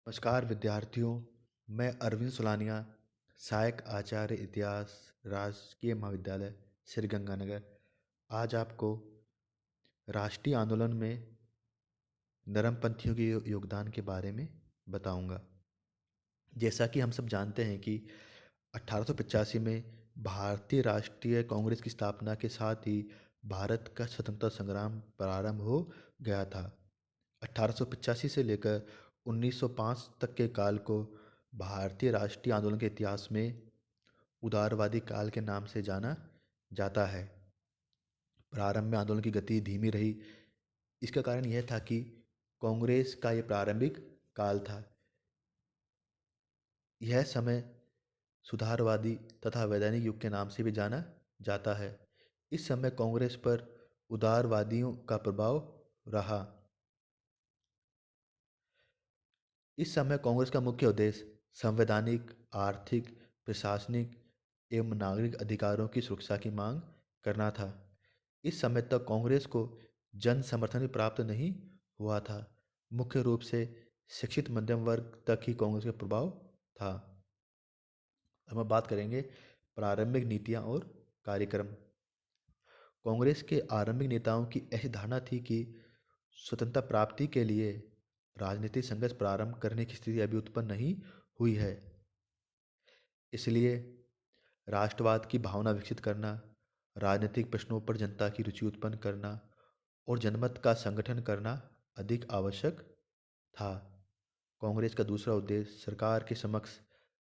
नमस्कार विद्यार्थियों। मैं अरविंद सुलानिया, सहायक आचार्य इतिहास, राजकीय महाविद्यालय श्री गंगानगर। आज आपको राष्ट्रीय आंदोलन में नरमपंथियों के योगदान के बारे में बताऊंगा। जैसा कि हम सब जानते हैं कि 1885 में भारतीय राष्ट्रीय कांग्रेस की स्थापना के साथ ही भारत का स्वतंत्रता संग्राम प्रारंभ हो गया था। 1885 से लेकर 1905 तक के काल को भारतीय राष्ट्रीय आंदोलन के इतिहास में उदारवादी काल के नाम से जाना जाता है। प्रारंभ में आंदोलन की गति धीमी रही। इसका कारण यह था कि कांग्रेस का यह प्रारंभिक काल था। यह समय सुधारवादी तथा वैधानिक युग के नाम से भी जाना जाता है। इस समय कांग्रेस पर उदारवादियों का प्रभाव रहा। इस समय कांग्रेस का मुख्य उद्देश्य संवैधानिक, आर्थिक, प्रशासनिक एवं नागरिक अधिकारों की सुरक्षा की मांग करना था। इस समय तक कांग्रेस को जन समर्थन भी प्राप्त नहीं हुआ था। मुख्य रूप से शिक्षित मध्यम वर्ग तक ही कांग्रेस का प्रभाव था। अब हम बात करेंगे प्रारंभिक नीतियां और कार्यक्रम। कांग्रेस के आरंभिक नेताओं की ऐसी धारणा थी कि स्वतंत्रता प्राप्ति के लिए राजनीतिक संघर्ष प्रारंभ करने की स्थिति अभी उत्पन्न नहीं हुई है। इसलिए राष्ट्रवाद की भावना विकसित करना, राजनीतिक प्रश्नों पर जनता की रुचि उत्पन्न करना और जनमत का संगठन करना अधिक आवश्यक था। कांग्रेस का दूसरा उद्देश्य सरकार के समक्ष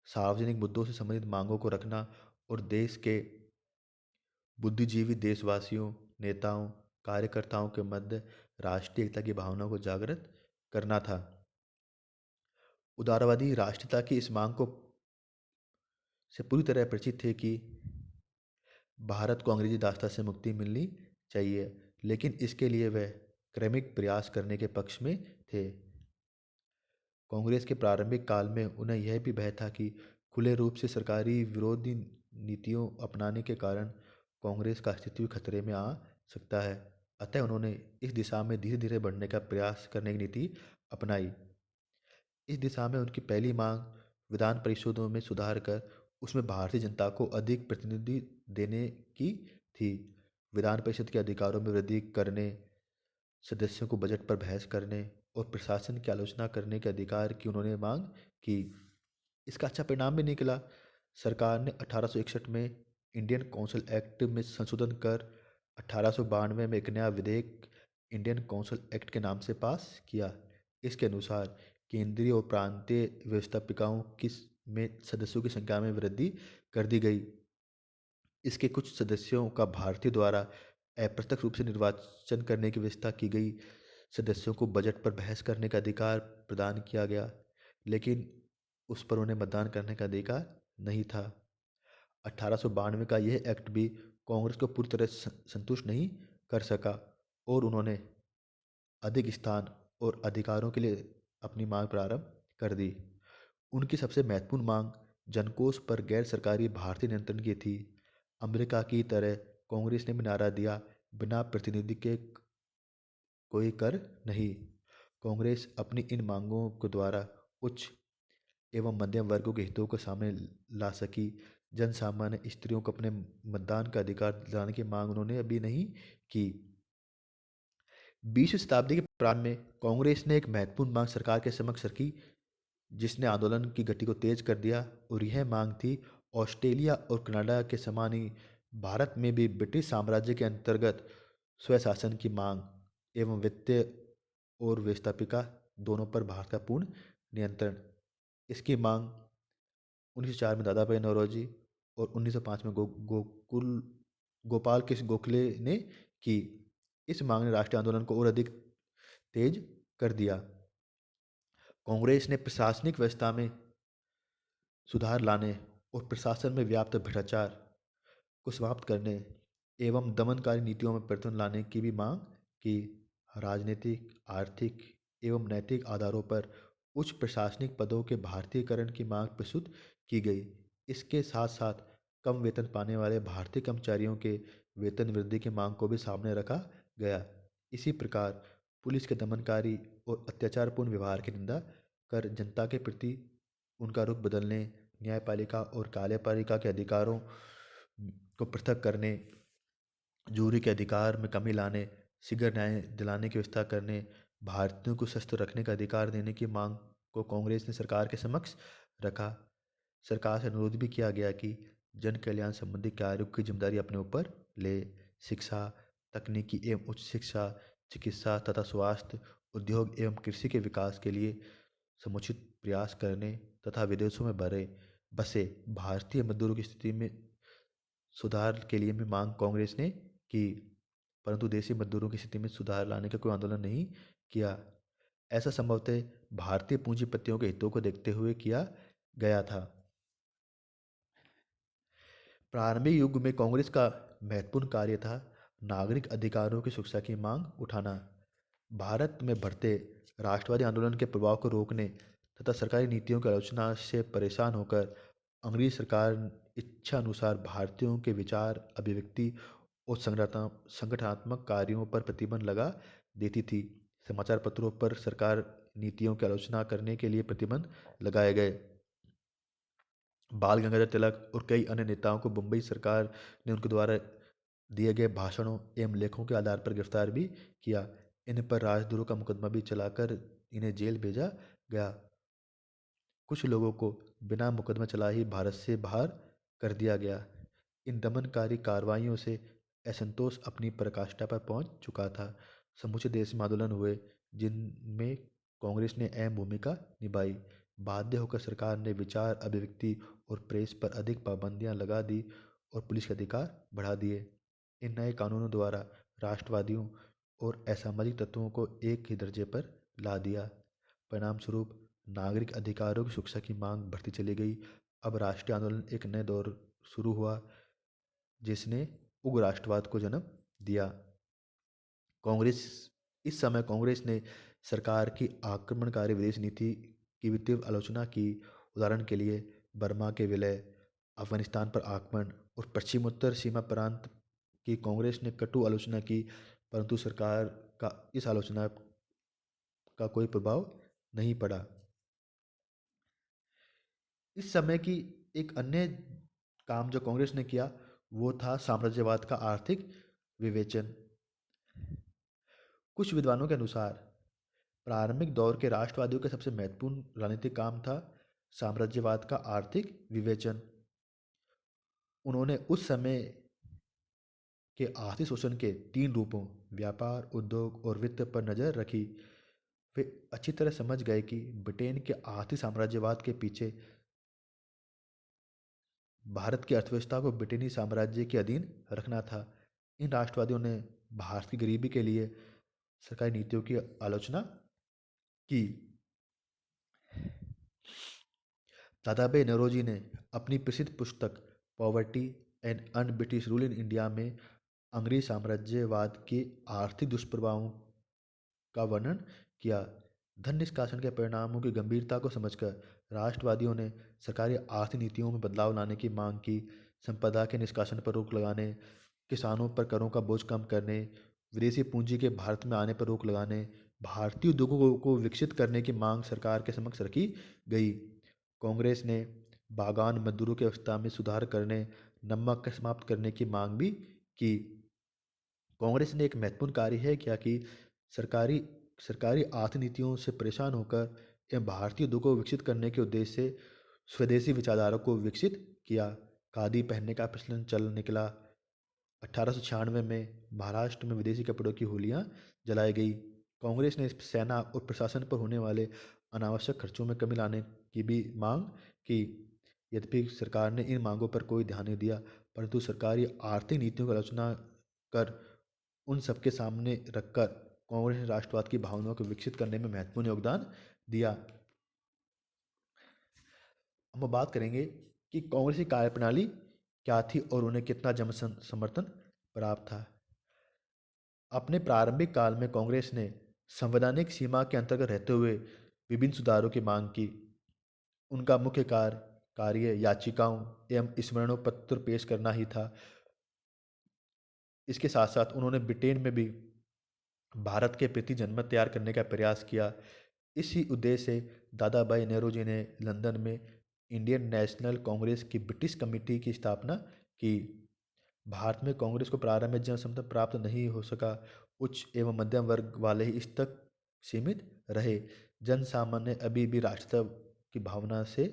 सार्वजनिक मुद्दों से संबंधित मांगों को रखना और देश के बुद्धिजीवी देशवासियों, नेताओं, कार्यकर्ताओं के मध्य राष्ट्रीय एकता की भावना को जागृत करना था। उदारवादी राष्ट्रीयता की इस मांग को से पूरी तरह परिचित थे कि भारत को अंग्रेजी दासता से मुक्ति मिलनी चाहिए, लेकिन इसके लिए वह क्रमिक प्रयास करने के पक्ष में थे। कांग्रेस के प्रारंभिक काल में उन्हें यह भी भय था कि खुले रूप से सरकारी विरोधी नीतियों अपनाने के कारण कांग्रेस का अस्तित्व खतरे में आ सकता है। अतः उन्होंने इस दिशा में धीरे धीरे बढ़ने का प्रयास करने की नीति अपनाई। इस दिशा में उनकी पहली मांग विधान परिषदों में सुधार कर उसमें भारतीय जनता को अधिक प्रतिनिधि देने की थी। विधान परिषद के अधिकारों में वृद्धि करने, सदस्यों को बजट पर बहस करने और प्रशासन की आलोचना करने के अधिकार की उन्होंने मांग की। इसका अच्छा परिणाम भी निकला। सरकार ने 1861 में इंडियन काउंसिल एक्ट में संशोधन कर 1892 में एक नया विधेयक इंडियन काउंसिल एक्ट के नाम से पास किया। इसके अनुसार केंद्रीय और प्रांतीय व्यवस्थापिकाओं की में सदस्यों की संख्या में वृद्धि कर दी गई। इसके कुछ सदस्यों का भारतीय द्वारा अप्रत्यक्ष रूप से निर्वाचन करने की व्यवस्था की गई। सदस्यों को बजट पर बहस करने का अधिकार प्रदान किया गया, लेकिन उस पर उन्हें मतदान करने का अधिकार नहीं था। 1892 का यह एक्ट भी कांग्रेस को पूरी तरह संतुष्ट नहीं कर सका और उन्होंने अधिक स्थान और अधिकारों के लिए अपनी मांग प्रारंभ कर दी। उनकी सबसे महत्वपूर्ण मांग जनकोष पर गैर सरकारी भारतीय नियंत्रण की थी। अमेरिका की तरह कांग्रेस ने भी नारा दिया, बिना प्रतिनिधि के कोई कर नहीं। कांग्रेस अपनी इन मांगों के द्वारा उच्च एवं मध्यम वर्गों के हितों को सामने ला सकी। जन सामान्य स्त्रियों को अपने मतदान का अधिकार दिलाने की मांग उन्होंने अभी नहीं की। 20वीं शताब्दी के प्रारंभ में कांग्रेस ने एक महत्वपूर्ण मांग सरकार के समक्ष रखी, जिसने आंदोलन की गति को तेज कर दिया, और यह मांग थी ऑस्ट्रेलिया और कनाडा के समान ही भारत में भी ब्रिटिश साम्राज्य के अंतर्गत स्वशासन की मांग एवं वित्तीय और व्यवस्थापिका दोनों पर भारत का पूर्ण नियंत्रण। इसकी मांग 1904 में दादा भाई नौरोजी और 1905 में गोपाल कृष्ण गोखले ने की। इस मांग ने राष्ट्रीय आंदोलन को और अधिक तेज कर दिया। कांग्रेस ने प्रशासनिक व्यवस्था में सुधार लाने और प्रशासन में व्याप्त भ्रष्टाचार को समाप्त करने एवं दमनकारी नीतियों में परिवर्तन लाने की भी मांग की। राजनीतिक, आर्थिक एवं नैतिक आधारों पर उच्च प्रशासनिक पदों के भारतीयकरण की मांग प्रस्तुत की गई। इसके साथ साथ कम वेतन पाने वाले भारतीय कर्मचारियों के वेतन वृद्धि की मांग को भी सामने रखा गया। इसी प्रकार पुलिस के दमनकारी और अत्याचारपूर्ण व्यवहार की निंदा कर जनता के प्रति उनका रुख बदलने, न्यायपालिका और कार्यपालिका के अधिकारों को पृथक करने, जूरी के अधिकार में कमी लाने, शीघ्र न्याय दिलाने की व्यवस्था करने, भारतीयों को शस्त्र रखने का अधिकार देने की मांग को कांग्रेस ने सरकार के समक्ष रखा। सरकार से अनुरोध भी किया गया कि जन कल्याण संबंधी कार्यों की जिम्मेदारी अपने ऊपर ले। शिक्षा, तकनीकी एवं उच्च शिक्षा, चिकित्सा तथा स्वास्थ्य, उद्योग एवं कृषि के विकास के लिए समुचित प्रयास करने तथा विदेशों में बसे भारतीय मजदूरों की स्थिति में सुधार के लिए भी मांग कांग्रेस ने की, परंतु देशी मजदूरों की स्थिति में सुधार लाने का कोई आंदोलन नहीं किया। ऐसा संभवतः भारतीय पूंजीपतियों के हितों को देखते हुए किया गया था। प्रारंभिक युग में कांग्रेस का महत्वपूर्ण कार्य था नागरिक अधिकारों की सुरक्षा की मांग उठाना। भारत में बढ़ते राष्ट्रवादी आंदोलन के प्रभाव को रोकने तथा सरकारी नीतियों की आलोचना से परेशान होकर अंग्रेज सरकार इच्छा अनुसार भारतीयों के विचार, अभिव्यक्ति और संगठनात्मक कार्यों पर प्रतिबंध लगा देती थी। समाचार पत्रों पर सरकार नीतियों की आलोचना करने के लिए प्रतिबंध लगाए गए। बाल गंगाधर तिलक और कई अन्य नेताओं को मुंबई सरकार ने उनके द्वारा दिए गए भाषणों एवं लेखों के आधार पर गिरफ्तार भी किया। इन पर राजद्रोह का मुकदमा भी चलाकर इन्हें जेल भेजा गया। कुछ लोगों को बिना मुकदमा चला ही भारत से बाहर कर दिया गया। इन दमनकारी कार्रवाइयों से असंतोष अपनी पराकाष्ठा पर पहुंच चुका था। समूचे देश में आंदोलन हुए जिनमें कांग्रेस ने अहम भूमिका निभाई। बाध्य होकर सरकार ने विचार, अभिव्यक्ति और प्रेस पर अधिक पाबंदियां लगा दी और पुलिस के अधिकार बढ़ा दिए। इन नए कानूनों द्वारा राष्ट्रवादियों और असामाजिक तत्वों को एक ही दर्जे पर ला दिया। परिणाम स्वरूप नागरिक अधिकारों की सुरक्षा की मांग बढ़ती चली गई। अब राष्ट्रीय आंदोलन एक नए दौर शुरू हुआ जिसने उग्र राष्ट्रवाद को जन्म दिया। कांग्रेस इस समय कांग्रेस ने सरकार की आक्रमणकारी विदेश नीति की भी तीव्र आलोचना की। उदाहरण के लिए बर्मा के विलय, अफगानिस्तान पर आक्रमण और पश्चिमोत्तर सीमा प्रांत की कांग्रेस ने कटु आलोचना की, परंतु सरकार का इस आलोचना का कोई प्रभाव नहीं पड़ा। इस समय की एक अन्य काम जो कांग्रेस ने किया वो था साम्राज्यवाद का आर्थिक विवेचन। कुछ विद्वानों के अनुसार प्रारंभिक दौर के राष्ट्रवादियों का सबसे महत्वपूर्ण राजनीतिक काम था साम्राज्यवाद का आर्थिक विवेचन। उन्होंने उस समय के आर्थिक शोषण के तीन रूपों व्यापार, उद्योग और वित्त पर नजर रखी। वे अच्छी तरह समझ गए कि ब्रिटेन के आर्थिक साम्राज्यवाद के पीछे भारत की अर्थव्यवस्था को ब्रिटेनी साम्राज्य के अधीन रखना था। इन राष्ट्रवादियों ने भारत की गरीबी के लिए सरकारी नीतियों की आलोचना की। दादाभाई नौरोजी ने अपनी प्रसिद्ध पुस्तक poverty and un British rule in India में अंग्रेज साम्राज्यवाद के आर्थिक दुष्प्रभावों का वर्णन किया। धन निष्कासन के परिणामों की गंभीरता को समझकर राष्ट्रवादियों ने सरकारी आर्थिक नीतियों में बदलाव लाने की मांग की। संपदा के निष्कासन पर रोक लगाने, किसानों पर करों का बोझ कम करने, विदेशी पूंजी के भारत में आने पर रोक लगाने, भारतीय उद्योगों को विकसित करने की मांग सरकार के समक्ष रखी गई। कांग्रेस ने बागान मजदूरों की अवस्था में सुधार करने, नमक का समाप्त करने की मांग भी की। कांग्रेस ने एक महत्वपूर्ण कार्य है किया कि सरकारी सरकारी आर्थिक नीतियों से परेशान होकर एवं भारतीय उद्योगों को विकसित करने के उद्देश्य से स्वदेशी विचारधारा को विकसित किया। खादी पहनने का प्रचलन चल निकला। 1896 में महाराष्ट्र में विदेशी कपड़ों की होलियां जलाई गई। कांग्रेस ने सेना और प्रशासन पर होने वाले अनावश्यक खर्चों में कमी लाने की भी मांग की। यद्यपि सरकार ने इन मांगों पर कोई ध्यान नहीं दिया, परंतु सरकारी आर्थिक नीतियों की आलोचना कर उन सबके सामने रखकर कांग्रेस ने राष्ट्रवाद की भावनाओं को विकसित करने में महत्वपूर्ण योगदान दिया। हम बात करेंगे कि कांग्रेस की कार्यप्रणाली क्या थी और उन्हें कितना जन समर्थन प्राप्त था। अपने प्रारंभिक काल में कांग्रेस ने संवैधानिक सीमा के अंतर्गत रहते हुए विभिन्न सुधारों की मांग की। उनका मुख्य कार्य याचिकाओं एवं स्मरणों पत्र पेश करना ही था। इसके साथ साथ उन्होंने ब्रिटेन में भी भारत के प्रति जनमत तैयार करने का प्रयास किया। इसी उद्देश्य से दादा भाई नेहरू जी ने लंदन में इंडियन नेशनल कांग्रेस की ब्रिटिश कमेटी की स्थापना की। भारत में कांग्रेस को प्रारंभ में जनसमर्थन प्राप्त नहीं हो सका। उच्च एवं मध्यम वर्ग वाले ही इस तक सीमित रहे। जन सामान्य अभी भी राष्ट्रत्व की भावना से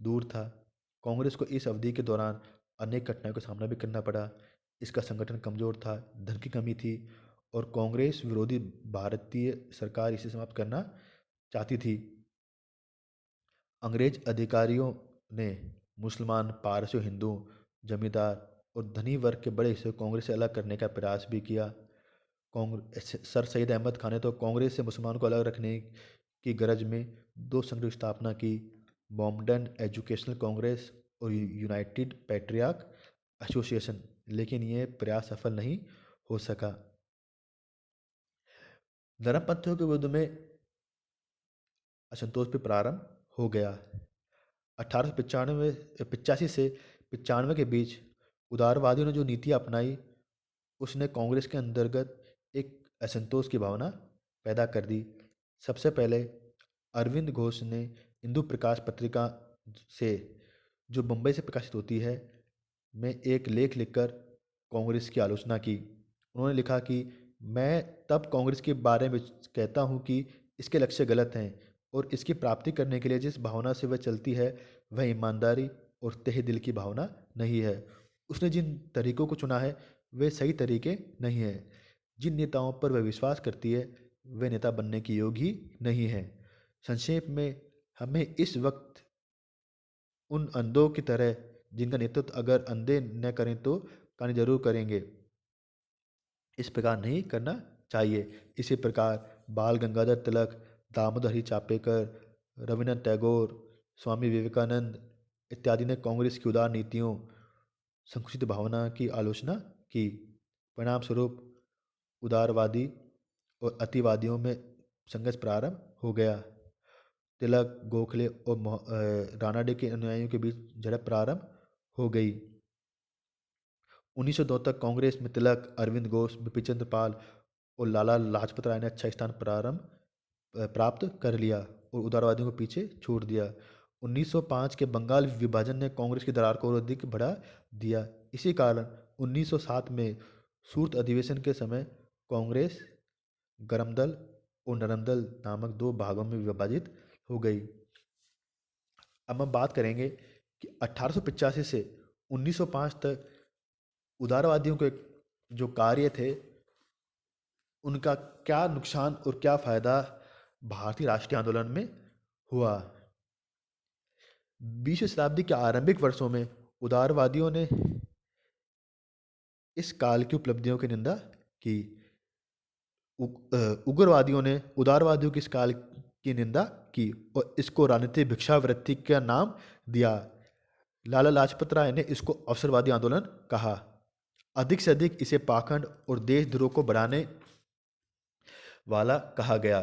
दूर था। कांग्रेस को इस अवधि के दौरान अनेक कठिनाइयों का सामना भी करना पड़ा। इसका संगठन कमजोर था, धन की कमी थी और कांग्रेस विरोधी भारतीय सरकार इसे समाप्त करना चाहती थी। अंग्रेज अधिकारियों ने मुसलमान, पारसियों, हिंदू, जमींदार और धनी वर्ग के बड़े हिस्से को कांग्रेस से अलग करने का प्रयास भी किया। कांग्रेस सर सैयद अहमद खान ने तो कांग्रेस से मुसलमानों को अलग रखने की गरज में दो संघ की स्थापना की, मॉमडन एजुकेशनल कांग्रेस और यूनाइटेड पैट्रियार्क एसोसिएशन, लेकिन ये प्रयास सफल नहीं हो सका। धर्मपंथियों के विरुद्ध में असंतोष भी प्रारंभ हो गया। 1895 से 95 के बीच उदारवादियों ने जो नीति अपनाई उसने कांग्रेस के अंतर्गत एक असंतोष की भावना पैदा कर दी। सबसे पहले अरविंद घोष ने हिंदू प्रकाश पत्रिका से, जो बम्बई से प्रकाशित होती है, में एक लेख लिखकर कांग्रेस की आलोचना की। उन्होंने लिखा कि मैं तब कांग्रेस के बारे में कहता हूं कि इसके लक्ष्य गलत हैं और इसकी प्राप्ति करने के लिए जिस भावना से वह चलती है वह ईमानदारी और तहे दिल की भावना नहीं है। उसने जिन तरीकों को चुना है वे सही तरीके नहीं हैं। जिन नेताओं पर वह विश्वास करती है वे नेता बनने के योग्य ही नहीं है। संक्षेप में, हमें इस वक्त उन अंधों की तरह, जिनका नेतृत्व अगर अंधे न करें तो कान जरूर करेंगे, इस प्रकार नहीं करना चाहिए। इसी प्रकार बाल गंगाधर तिलक, दामोदर हरी चापेकर, रविन्द्रनाथ टैगोर, स्वामी विवेकानंद इत्यादि ने कांग्रेस की उदार नीतियों, संकुचित भावना की आलोचना की। परिणाम स्वरूप उदारवादी और अतिवादियों में संघर्ष प्रारंभ हो गया। तिलक, गोखले और रानाडे के अनुयायियों के बीच झड़प प्रारंभ हो गई। 1902 तक कांग्रेस में तिलक, अरविंद घोष, बिपिन चंद्र पाल और लाला लाजपत राय ने अच्छा स्थान प्राप्त कर लिया और उदारवादियों को पीछे छोड़ दिया। 1905 के बंगाल विभाजन ने कांग्रेस की दरार को और अधिक बढ़ा दिया। इसी कारण 1907 में सूरत अधिवेशन के समय कांग्रेस गरम दल और नरम दल नामक दो भागों में विभाजित हो गई। अब हम बात करेंगे कि 1885 से 1905 तक उदारवादियों के जो कार्य थे उनका क्या नुकसान और क्या फायदा भारतीय राष्ट्रीय आंदोलन में हुआ। 20वीं शताब्दी के आरंभिक वर्षों में उदारवादियों ने इस काल की उपलब्धियों की निंदा की। उग्रवादियों ने उदारवादियों की इस काल की निंदा की और इसको राजनीतिक भिक्षावृत्ति का नाम दिया। लाला लाजपत राय ने इसको अवसरवादी आंदोलन कहा। अधिक से अधिक इसे पाखंड और देशद्रोह को बढ़ाने वाला कहा गया।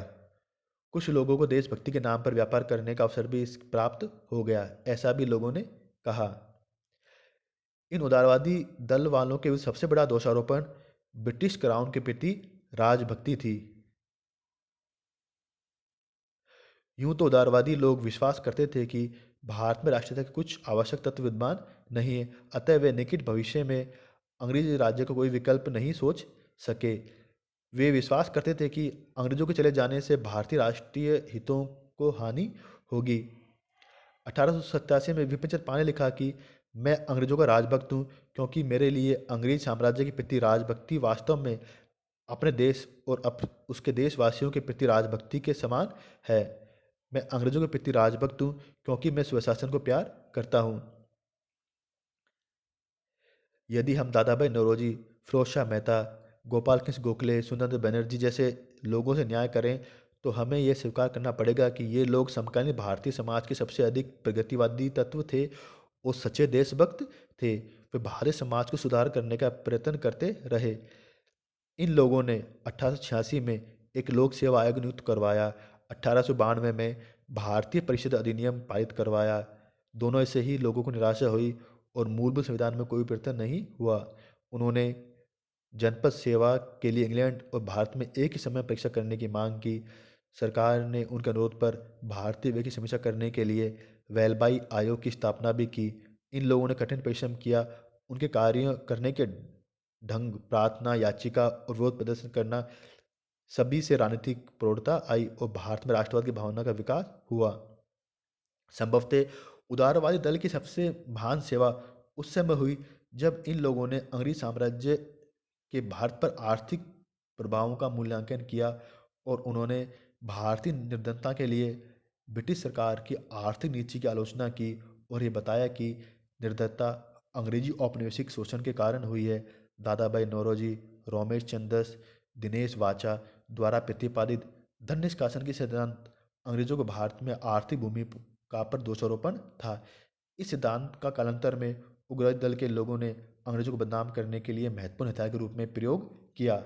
कुछ लोगों को देशभक्ति के नाम पर व्यापार करने का अवसर भी प्राप्त हो गया, ऐसा भी लोगों ने कहा। इन उदारवादी दल वालों के सबसे बड़ा दोषारोपण ब्रिटिश क्राउन के प्रति राजभक्ति थी। यूं तो उदारवादी लोग विश्वास करते थे कि भारत में राष्ट्रीयता के कुछ आवश्यक तत्व विद्यमान नहीं है, अतः वे निकट भविष्य में अंग्रेजी राज्य का कोई विकल्प नहीं सोच सके। वे विश्वास करते थे कि अंग्रेजों के चले जाने से भारतीय राष्ट्रीय हितों को हानि होगी। 1887 में विपिन चंद्र पाल ने लिखा कि मैं अंग्रेजों का राजभक्त हूँ, क्योंकि मेरे लिए अंग्रेज साम्राज्य के प्रति राजभक्ति वास्तव में अपने देश और उसके देशवासियों के प्रति राजभक्ति के समान है। मैं अंग्रेजों के प्रति राजभक्त हूँ क्योंकि मैं स्वशासन को प्यार करता हूँ। यदि हम दादा भाई नौरोजी, फिरोज शाह मेहता, गोपाल कृष्ण गोखले, सुरेंद्र बनर्जी जैसे लोगों से न्याय करें तो हमें यह स्वीकार करना पड़ेगा कि ये लोग समकालीन भारतीय समाज के सबसे अधिक प्रगतिवादी तत्व थे और सच्चे देशभक्त थे। वे भारतीय समाज को सुधार करने का प्रयत्न करते रहे। इन लोगों ने 1886 में एक लोक सेवा आयोग नियुक्त करवाया। 1892 में भारतीय परिषद अधिनियम पारित करवाया। दोनों से ही लोगों को निराशा हुई और मूलभूत संविधान में कोई परिवर्तन नहीं हुआ। उन्होंने जनपद सेवा के लिए इंग्लैंड और भारत में एक ही समय परीक्षा करने की मांग की। सरकार ने उनके अनुरोध पर भारतीय व्यय की समीक्षा करने के लिए वेलबाई आयोग की स्थापना भी की। इन लोगों ने कठिन परिश्रम किया। उनके कार्य करने के ढंग, प्रार्थना, याचिका और विरोध प्रदर्शन करना, सभी से राजनीतिक प्रौढ़ता आई और भारत में राष्ट्रवाद की भावना का विकास हुआ। संभवतः उदारवादी दल की सबसे महान सेवा उस समय हुई जब इन लोगों ने अंग्रेज साम्राज्य के भारत पर आर्थिक प्रभावों का मूल्यांकन किया और उन्होंने भारतीय निर्धनता के लिए ब्रिटिश सरकार की आर्थिक नीति की आलोचना की और ये बताया कि निर्धनता अंग्रेजी औपनिवेशिक शोषण के कारण हुई है। दादा भाई नौरोजी, रोमेश चंद्रस, दिनेश वाचा द्वारा प्रतिपादित धन निष्कासन की सिद्धांत अंग्रेजों को भारत में आर्थिक भूमिका पर दोषारोपण था। इस सिद्धांत का कालांतर में उग्रवादी दल के लोगों ने अंग्रेजों को बदनाम करने के लिए महत्वपूर्ण हथियार के रूप में प्रयोग किया।